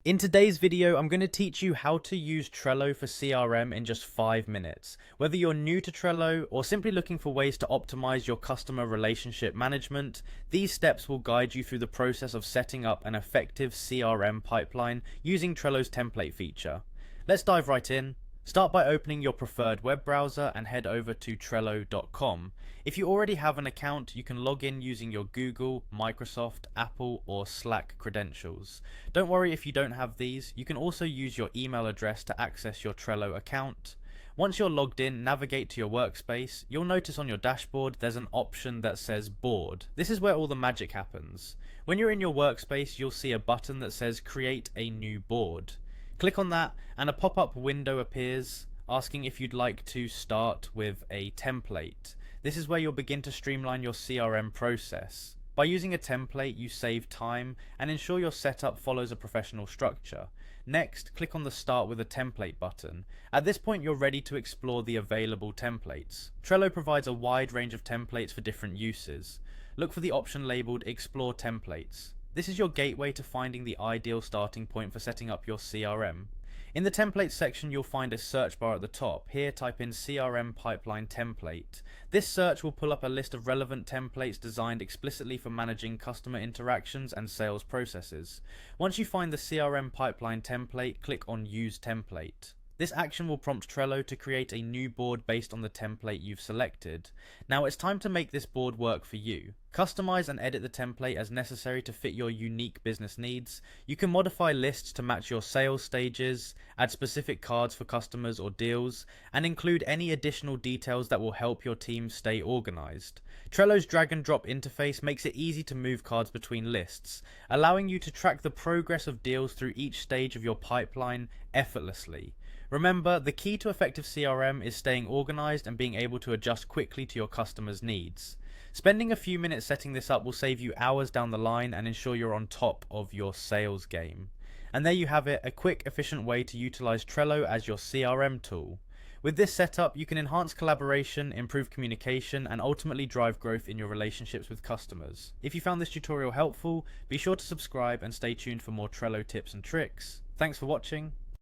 In today's video, I'm going to teach you how to use Trello for CRM in just 5 minutes. Whether you're new to Trello or simply looking for ways to optimize your customer relationship management, these steps will guide you through the process of setting up an effective CRM pipeline using Trello's template feature. Let's dive right in. Start by opening your preferred web browser and head over to Trello.com. If you already have an account, you can log in using your Google, Microsoft, Apple, or Slack credentials. Don't worry if you don't have these, you can also use your email address to access your Trello account. Once you're logged in, navigate to your workspace. You'll notice on your dashboard there's an option that says Board. This is where all the magic happens. When you're in your workspace, you'll see a button that says Create a New Board. Click on that and a pop-up window appears asking if you'd like to start with a template. This is where you'll begin to streamline your CRM process. By using a template, you save time and ensure your setup follows a professional structure. Next, click on the Start with a Template button. At this point, you're ready to explore the available templates. Trello provides a wide range of templates for different uses. Look for the option labeled Explore Templates. This is your gateway to finding the ideal starting point for setting up your CRM. In the templates section, you'll find a search bar at the top. Here, type in CRM pipeline template. This search will pull up a list of relevant templates designed explicitly for managing customer interactions and sales processes. Once you find the CRM pipeline template, click on Use Template. This action will prompt Trello to create a new board based on the template you've selected. Now it's time to make this board work for you. Customize and edit the template as necessary to fit your unique business needs. You can modify lists to match your sales stages, add specific cards for customers or deals, and include any additional details that will help your team stay organized. Trello's drag and drop interface makes it easy to move cards between lists, allowing you to track the progress of deals through each stage of your pipeline effortlessly. Remember, the key to effective CRM is staying organized and being able to adjust quickly to your customers' needs. Spending a few minutes setting this up will save you hours down the line and ensure you're on top of your sales game. And there you have it, a quick, efficient way to utilize Trello as your CRM tool. With this setup, you can enhance collaboration, improve communication, and ultimately drive growth in your relationships with customers. If you found this tutorial helpful, be sure to subscribe and stay tuned for more Trello tips and tricks. Thanks for watching.